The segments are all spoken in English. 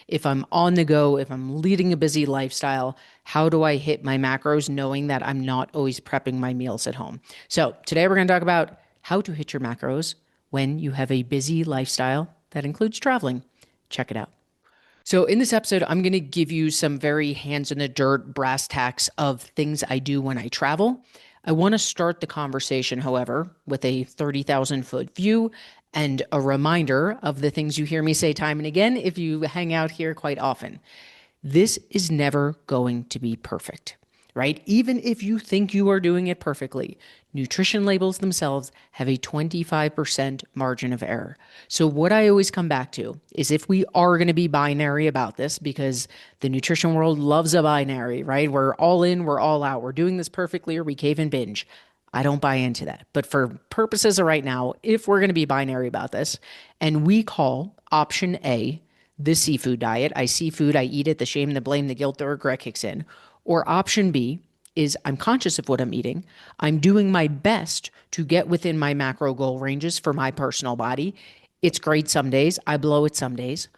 if I'm on the go, if I'm leading a busy lifestyle, how do I hit my macros knowing that I'm not always prepping my meals at home? So today we're going to talk about how to hit your macros when you have a busy lifestyle that includes traveling. Check it out. So, in this episode, I'm going to give you some very hands in the dirt, brass tacks of things I do when I travel. I want to start the conversation, however, with a 30,000-foot view and a reminder of the things you hear me say time and again if you hang out here quite often. This is never going to be perfect, right? Even if you think you are doing it perfectly, nutrition labels themselves have a 25% margin of error. So what I always come back to is if we are going to be binary about this, because the nutrition world loves a binary, right? We're all in, we're all out. We're doing this perfectly or we cave and binge. I don't buy into that. But for purposes of right now, if we're going to be binary about this, and we call option A the seafood diet, I see food, I eat it, the shame, the blame, the guilt, the regret kicks in. Or option B is I'm conscious of what I'm eating. I'm doing my best to get within my macro goal ranges for my personal body. It's great some days, I blow it some days.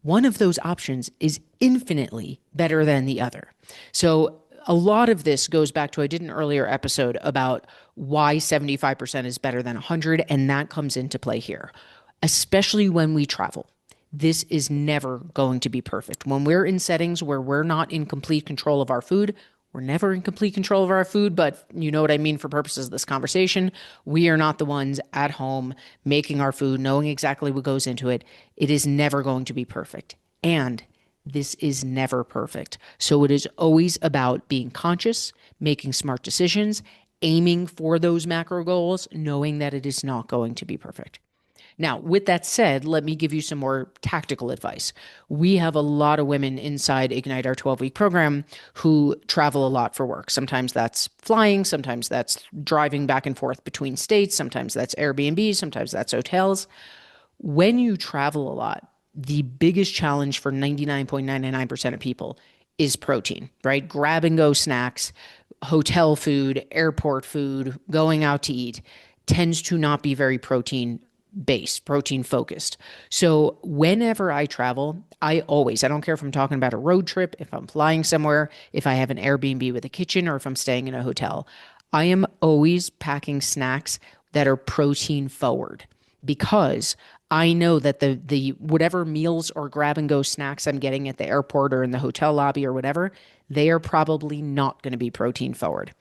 One of those options is infinitely better than the other. So a lot of this goes back to I did an earlier episode about why 75% is better than 100, and that comes into play here, especially when we travel. This is never going to be perfect. When we're in settings where we're not in complete control of our food, we're never in complete control of our food, but you know what I mean for purposes of this conversation. We are not the ones at home making our food, knowing exactly what goes into it. It is never going to be perfect. And this is never perfect. So it is always about being conscious, making smart decisions, aiming for those macro goals, knowing that it is not going to be perfect. Now, with that said, let me give you some more tactical advice. We have a lot of women inside Ignite, our 12-week program, who travel a lot for work. Sometimes that's flying, sometimes that's driving back and forth between states, sometimes that's Airbnb, sometimes that's hotels. When you travel a lot, the biggest challenge for 99.99% of people is protein, right? Grab and go snacks, hotel food, airport food, going out to eat tends to not be very protein-based, protein focused. So whenever I travel, I don't care if I'm talking about a road trip, if I'm flying somewhere, if I have an Airbnb with a kitchen, or if I'm staying in a hotel, I am always packing snacks that are protein forward because I know that the whatever meals or grab and go snacks I'm getting at the airport or in the hotel lobby or whatever, they are probably not going to be protein forward.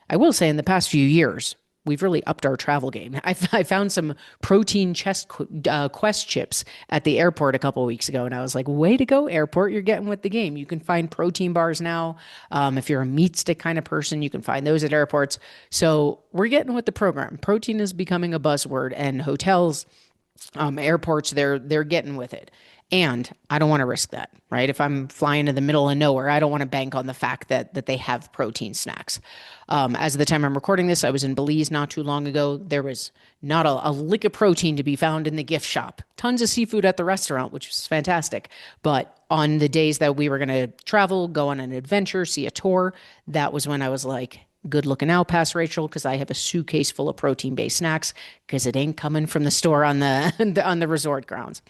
I will say in the past few years, we've really upped our travel game. I found some protein Quest chips at the airport a couple of weeks ago, and I was like, way to go, airport. You're getting with the game. You can find protein bars now. If you're a meat stick kind of person, you can find those at airports. So we're getting with the program. Protein is becoming a buzzword, and hotels, airports, they're getting with it. And I don't want to risk that, right? If I'm flying to the middle of nowhere, I don't want to bank on the fact that they have protein snacks. As of the time I'm recording this, I was in Belize not too long ago. There was not a lick of protein to be found in the gift shop. Tons of seafood at the restaurant, which was fantastic. But on the days that we were going to travel, go on an adventure, see a tour, that was when I was like, good looking out past Rachel, because I have a suitcase full of protein-based snacks because it ain't coming from the store on the on the resort grounds.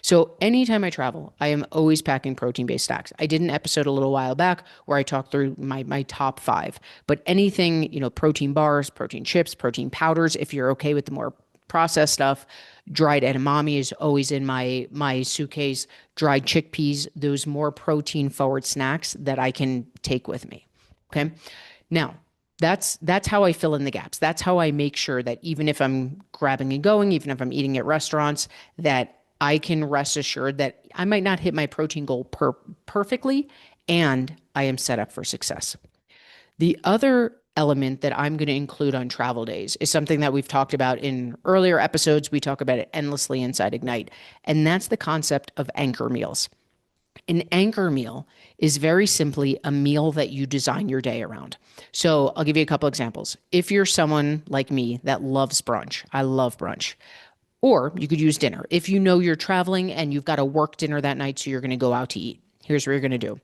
So anytime I travel, I am always packing protein-based snacks. I did an episode a little while back where I talked through my top 5, but anything, protein bars, protein chips, protein powders, if you're okay with the more processed stuff, dried edamame is always in my suitcase, dried chickpeas, those more protein forward snacks that I can take with me. Okay. Now, that's how I fill in the gaps. That's how I make sure that even if I'm grabbing and going, even if I'm eating at restaurants, that I can rest assured that I might not hit my protein goal perfectly, and I am set up for success. The other element that I'm going to include on travel days is something that we've talked about in earlier episodes. We talk about it endlessly inside Ignite, and that's the concept of anchor meals. An anchor meal is very simply a meal that you design your day around. So I'll give you a couple examples. If you're someone like me that loves brunch, I love brunch. Or you could use dinner. If you know you're traveling and you've got a work dinner that night, so you're going to go out to eat. Here's what you're going to do.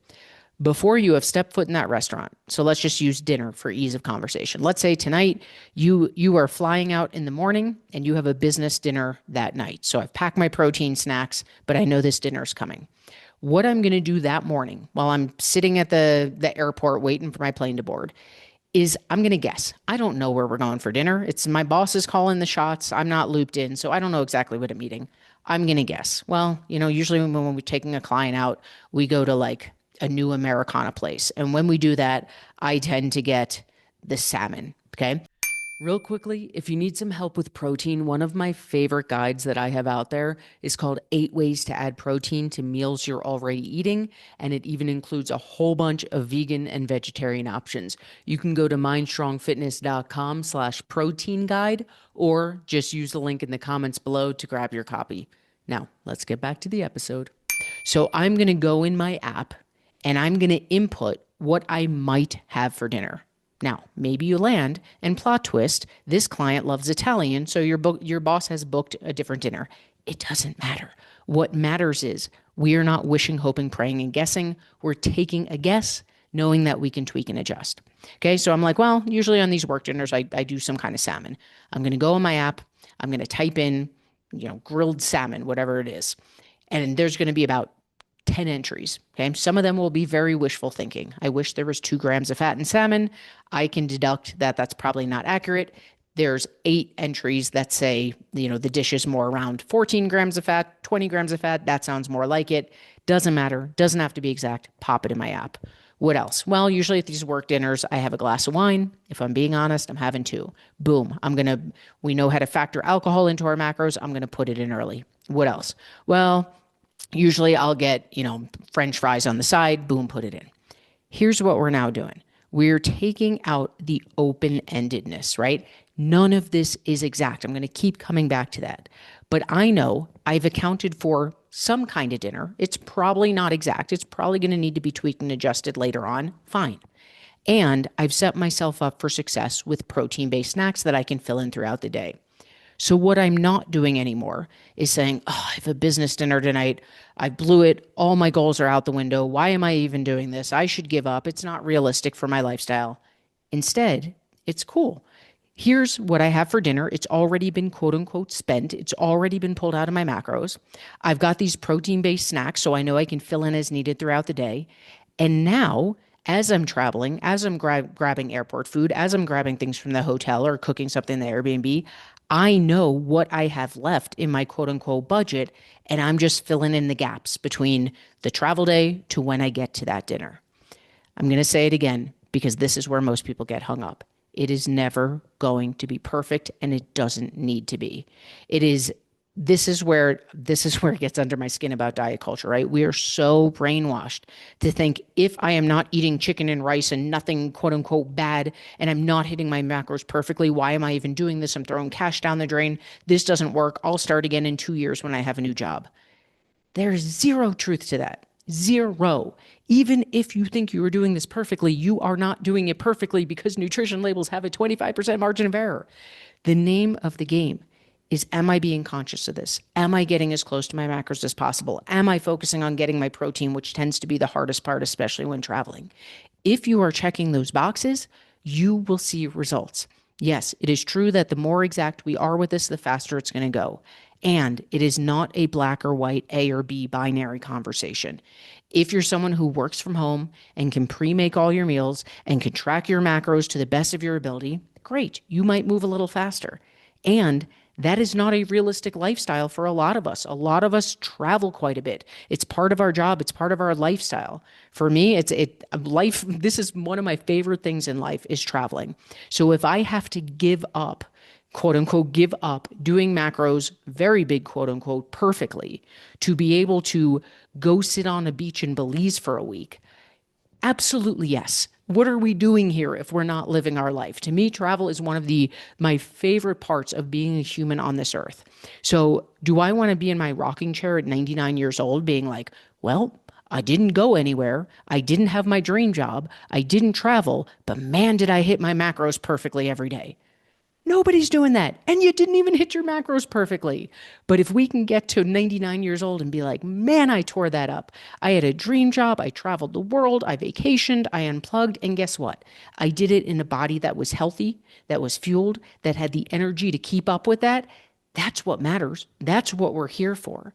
Before you have stepped foot in that restaurant, so let's just use dinner for ease of conversation. Let's say tonight you are flying out in the morning and you have a business dinner that night. So I've packed my protein snacks, but I know this dinner's coming. what I'm going to do that morning while I'm sitting at the airport waiting for my plane to board is I'm going to guess. I don't know where we're going for dinner. It's my boss is calling the shots. I'm not looped in, so I don't know exactly what I'm eating. I'm going to guess. Well, usually when we're taking a client out, we go to like a new Americana place. And when we do that, I tend to get the salmon. Okay. Real quickly, if you need some help with protein, one of my favorite guides that I have out there is called 8 Ways to Add Protein to Meals You're Already Eating. And it even includes a whole bunch of vegan and vegetarian options. You can go to mindstrongfitness.com/protein guide or just use the link in the comments below to grab your copy. Now, let's get back to the episode. So I'm going to go in my app and I'm going to input what I might have for dinner. Now, maybe you land and plot twist, this client loves Italian, so your boss has booked a different dinner. It doesn't matter. What matters is we are not wishing, hoping, praying, and guessing. We're taking a guess, knowing that we can tweak and adjust. Okay, so I'm like, well, usually on these work dinners, I do some kind of salmon. I'm going to go in my app. I'm going to type in, grilled salmon, whatever it is. And there's going to be about 10 entries. Okay. Some of them will be very wishful thinking. I wish there was 2 grams of fat in salmon. I can deduct that that's probably not accurate. There's 8 entries that say, the dish is more around 14 grams of fat, 20 grams of fat. That sounds more like it. Doesn't matter. Doesn't have to be exact. Pop it in my app. What else? Well, usually at these work dinners, I have a glass of wine. If I'm being honest, I'm having 2. Boom. We know how to factor alcohol into our macros. I'm going to put it in early. What else? Well, usually I'll get, French fries on the side, boom, put it in. Here's what we're now doing. We're taking out the open-endedness, right? None of this is exact. I'm going to keep coming back to that. But I know I've accounted for some kind of dinner. It's probably not exact. It's probably going to need to be tweaked and adjusted later on. Fine. And I've set myself up for success with protein-based snacks that I can fill in throughout the day. So what I'm not doing anymore is saying, oh, I have a business dinner tonight. I blew it. All my goals are out the window. Why am I even doing this? I should give up. It's not realistic for my lifestyle. Instead, it's cool. Here's what I have for dinner. It's already been quote unquote spent. It's already been pulled out of my macros. I've got these protein-based snacks, so I know I can fill in as needed throughout the day. And now, as I'm traveling, as I'm grabbing airport food, as I'm grabbing things from the hotel or cooking something in the Airbnb, I know what I have left in my quote unquote budget, and I'm just filling in the gaps between the travel day to when I get to that dinner. I'm going to say it again because this is where most people get hung up. It is never going to be perfect, and it doesn't need to be. This is where it gets under my skin about diet culture, right? We are so brainwashed to think if I am not eating chicken and rice and nothing quote unquote bad, and I'm not hitting my macros perfectly, why am I even doing this? I'm throwing cash down the drain. This doesn't work. I'll start again in 2 years when I have a new job. There's zero truth to that. Zero. Even if you think you are doing this perfectly, you are not doing it perfectly because nutrition labels have a 25% margin of error. The name of the game is, am I being conscious of this? Am I getting as close to my macros as possible? Am I focusing on getting my protein, which tends to be the hardest part, especially when traveling? If you are checking those boxes, you will see results. Yes, it is true that the more exact we are with this, the faster it's going to go. And it is not a black or white, A or B binary conversation. If you're someone who works from home and can pre-make all your meals and can track your macros to the best of your ability, great, you might move a little faster. And that is not a realistic lifestyle for a lot of us. A lot of us travel quite a bit. It's part of our job. It's part of our lifestyle. For me, life. This is one of my favorite things in life is traveling. So if I have to give up, quote unquote, give up doing macros, very big, quote unquote, perfectly to be able to go sit on a beach in Belize for a week, absolutely yes. What are we doing here if we're not living our life? To me, travel is one of my favorite parts of being a human on this earth. So do I want to be in my rocking chair at 99 years old being like, well, I didn't go anywhere. I didn't have my dream job. I didn't travel, but man, did I hit my macros perfectly every day. Nobody's doing that. And you didn't even hit your macros perfectly. But if we can get to 99 years old and be like, man, I tore that up. I had a dream job. I traveled the world. I vacationed. I unplugged. And guess what? I did it in a body that was healthy, that was fueled, that had the energy to keep up with that. That's what matters. That's what we're here for.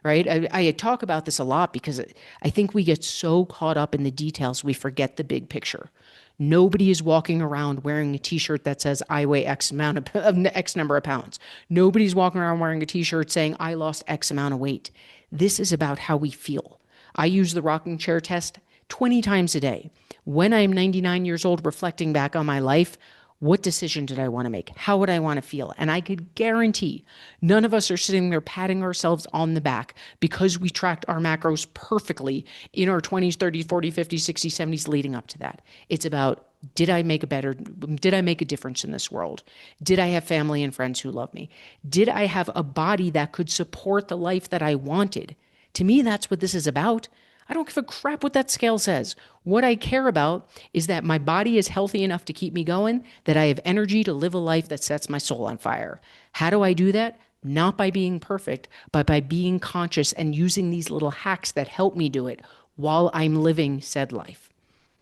right? I talk about this a lot because I think we get so caught up in the details, we forget the big picture. Nobody is walking around wearing a t-shirt that says I weigh X amount of X number of pounds. Nobody's walking around wearing a t-shirt saying I lost X amount of weight. This is about how we feel. I use the rocking chair test 20 times a day. When I'm 99 years old, reflecting back on my life, what decision did I want to make? How would I want to feel? And I could guarantee none of us are sitting there patting ourselves on the back because we tracked our macros perfectly in our 20s, 30s, 40s, 50s, 60s, 70s leading up to that. It's about, did I make a difference in this world? Did I have family and friends who love me? Did I have a body that could support the life that I wanted? To me, that's what this is about. I don't give a crap what that scale says. What I care about is that my body is healthy enough to keep me going, that I have energy to live a life that sets my soul on fire. How do I do that? Not by being perfect, but by being conscious and using these little hacks that help me do it while I'm living said life.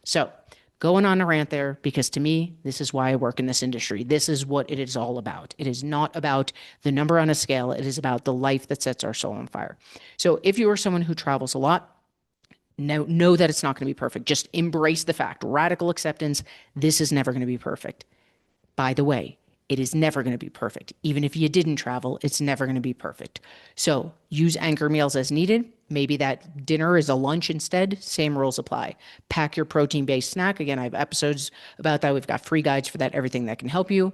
So, going on a rant there, because to me, this is why I work in this industry. This is what it is all about. It is not about the number on a scale, it is about the life that sets our soul on fire. So, if you are someone who travels a lot, know that it's not going to be perfect. Just embrace the fact, radical acceptance, this is never going to be perfect. By the way, it is never going to be perfect. Even if you didn't travel, it's never going to be perfect. So use anchor meals as needed. Maybe that dinner is a lunch instead. Same rules apply. Pack your protein-based snack. Again, I have episodes about that. We've got free guides for that, everything that can help you.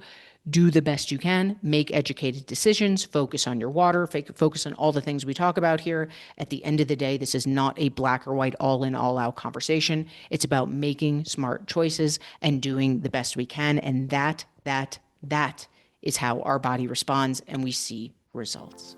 Do the best you can, make educated decisions, focus on your water, focus on all the things we talk about here. At the end of the day, this is not a black or white, all in, all out conversation. It's about making smart choices and doing the best we can. And that is how our body responds and we see results.